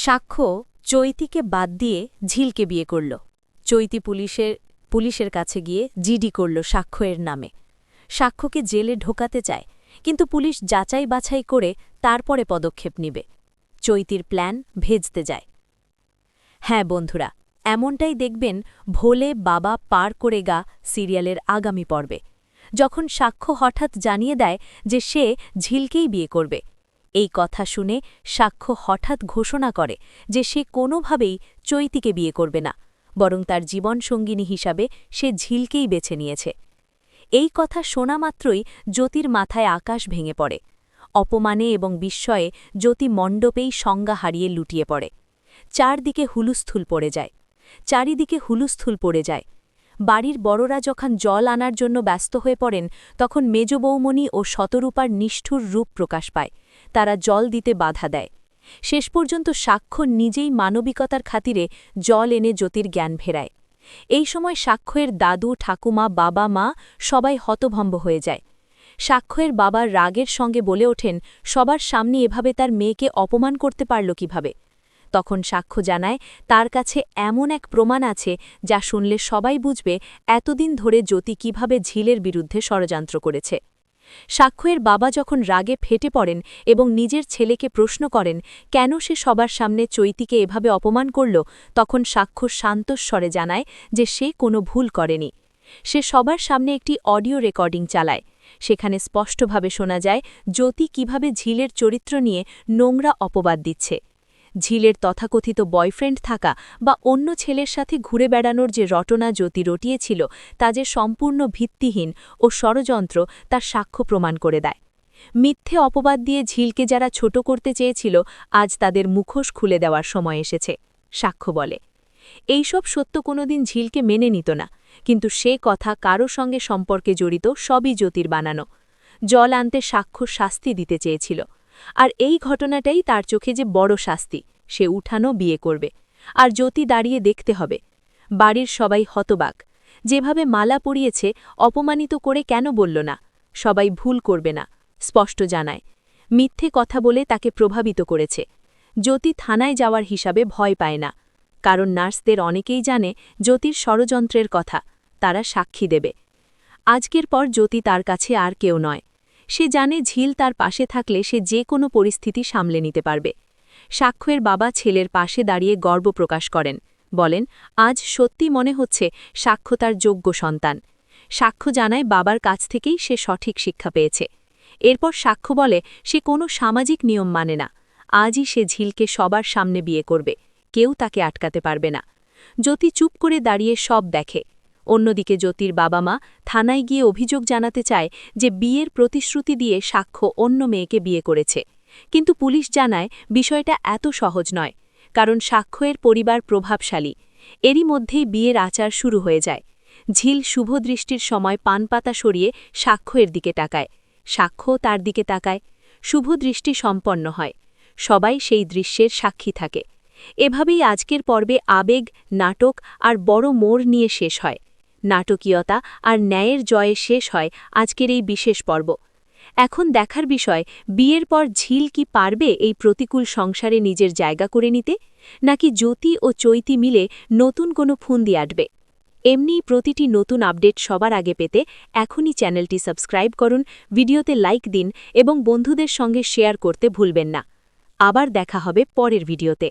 সাক্ষ্য চৈতিকে বাদ দিয়ে ঝিলকে বিয়ে করল। চৈতি পুলিশের কাছে গিয়ে জিডি করল সাক্ষ্যের নামে। সাক্ষ্যকে জেলে ঢোকাতে চায়, কিন্তু পুলিশ যাচাই বাছাই করে তারপরে পদক্ষেপ নিবে। চৈতির প্ল্যান ভেজতে যায়। হ্যাঁ বন্ধুরা, এমনটাই দেখবেন ভোলে বাবা পার করে গা সিরিয়ালের আগামী পর্বে, যখন সাক্ষ্য হঠাৎ জানিয়ে দেয় যে সে ঝিলকেই বিয়ে করবে। এই কথা শুনে সাক্ষ্য হঠাৎ ঘোষণা করে যে সে কোনোভাবেই চৈতিকে বিয়ে করবে না, বরং তার জীবনসঙ্গিনী হিসাবে সে ঝিলকেই বেছে নিয়েছে। এই কথা শোনা মাত্রই জ্যোতির মাথায় আকাশ ভেঙে পড়ে। অপমানে এবং বিস্ময়ে জ্যোতি মণ্ডপেই সংজ্ঞা হারিয়ে লুটিয়ে পড়ে। চারিদিকে হুলুস্থুল পড়ে যায়। বাড়ির বড়রা যখন জল আনার জন্য ব্যস্ত হয়ে পড়েন, তখন মেজ বৌমণি ও শতরূপার নিষ্ঠুর রূপ প্রকাশ পায়। তারা জল দিতে বাধা দেয়। শেষ পর্যন্ত সাক্ষ্য নিজেই মানবিকতার খাতিরে জল এনে জ্যোতির জ্ঞান ফেরায়। এই সময় সাক্ষ্যের দাদু, ঠাকুমা, বাবা, মা সবাই হতভম্ব হয়ে যায়। সাক্ষ্যের বাবার রাগের সঙ্গে বলে ওঠেন, সবার সামনে এভাবে তার মেয়েকে অপমান করতে পারল কিভাবে। তখন সাক্ষ্য জানায় তার কাছে এমন এক প্রমাণ আছে যা শুনলে সবাই বুঝবে এতদিন ধরে জ্যোতি কিভাবে ঝিলের বিরুদ্ধে ষড়যন্ত্র করেছে। সাক্ষ্যের বাবা যখন রাগে ফেটে পড়েন এবং নিজের ছেলেকে প্রশ্ন করেন কেন সে সবার সামনে চৈতিকে এভাবে অপমান করল, তখন সাক্ষ্য শান্তস্বরে জানায় যে সে কোনো ভুল করেনি। সে সবার সামনে একটি অডিও রেকর্ডিং চালায়। সেখানে স্পষ্টভাবে শোনা যায় জ্যোতি কিভাবে ঝিলের চরিত্র নিয়ে নোংরা অপবাদ দিচ্ছে। ঝিলের তথাকথিত বয়ফ্রেন্ড থাকা বা অন্য ছেলের সাথে ঘুরে বেড়ানোর যে রটনা জ্যোতি রটিয়েছিল, তা যে সম্পূর্ণ ভিত্তিহীন ও ষড়যন্ত্র তার সাক্ষ্য প্রমাণ করে দেয়। মিথ্যে অপবাদ দিয়ে ঝিলকে যারা ছোট করতে চেয়েছিল, আজ তাদের মুখোশ খুলে দেওয়ার সময় এসেছে। সাক্ষ্য বলে, এইসব সত্য কোনোদিন ঝিলকে মেনে নিত না, কিন্তু সে কথা কারো সঙ্গে সম্পর্কে জড়িত সবই জ্যোতির বানানো। জল আনতে সাক্ষ্য শাস্তি দিতে চেয়েছিল, আর এই ঘটনাটাই তার চোখে যে বড় শাস্তি। সে উঠানো বিয়ে করবে, আর জ্যোতি দাঁড়িয়ে দেখতে হবে। বাড়ির সবাই হতবাক। যেভাবে মালা পরিয়েছে, অপমানিত করে কেন বলল না। সবাই ভুল করবে না, স্পষ্ট জানায়। মিথ্যে কথা বলে তাকে প্রভাবিত করেছে। জ্যোতি থানায় যাওয়ার হিসাবে ভয় পায় না, কারণ নার্সদের অনেকেই জানে জ্যোতির ষড়যন্ত্রের কথা। তারা সাক্ষী দেবে। আজকের পর জ্যোতি তার কাছে আর কেউ নয়। সে জানে ঝিল তার পাশে থাকলে সে যে কোনো পরিস্থিতি সামলে নিতে পারবে। সাক্ষ্যের বাবা ছেলের পাশে দাঁড়িয়ে গর্ব প্রকাশ করেন, বলেন, আজ সত্যি মনে হচ্ছে সাক্ষ্য তার যোগ্য সন্তান। সাক্ষ্য জানায় বাবার কাছ থেকেই সে সঠিক শিক্ষা পেয়েছে। এরপর সাক্ষ্য বলে সে কোনো সামাজিক নিয়ম মানে না। আজই সে ঝিলকে সবার সামনে বিয়ে করবে, কেউ তাকে আটকাতে পারবে না। জ্যোতি চুপ করে দাঁড়িয়ে সব দেখে। অন্যদিকে জ্যোতির বাবা মা থানায় গিয়ে অভিযোগ জানাতে চায় যে বিয়ের প্রতিশ্রুতি দিয়ে সাক্ষ্য অন্য মেয়েকে বিয়ে করেছে, কিন্তু পুলিশ জানায় বিষয়টা এত সহজ নয়, কারণ সাক্ষ্যের পরিবার প্রভাবশালী। এরই মধ্যেই বিয়ের আচার শুরু হয়ে যায়। ঝিল শুভদৃষ্টির সময় পানপাতা সরিয়ে সাক্ষ্যের দিকে তাকায়, সাক্ষ্য তার দিকে তাকায়। শুভদৃষ্টি সম্পন্ন হয়। সবাই সেই দৃশ্যের সাক্ষী থাকে। এভাবেই আজকের পর্বে আবেগ, নাটক আর বড় মোড় নিয়ে শেষ হয়। নাটকীয়তা আর ন্যায়ের জয়ে শেষ হয় আজকের এই বিশেষ পর্ব। এখন দেখার বিষয়, বিয়ের পর ঝিল কি পারবে এই প্রতিকূল সংসারে নিজের জায়গা করে নিতে, নাকি জ্যোতি ও চৈতি মিলে নতুন কোনো ফুন্দি আঁটবে। এমনিই প্রতিটি নতুন আপডেট সবার আগে পেতে এখনই চ্যানেলটি সাবস্ক্রাইব করুন, ভিডিওতে লাইক দিন এবং বন্ধুদের সঙ্গে শেয়ার করতে ভুলবেন না। আবার দেখা হবে পরের ভিডিওতে।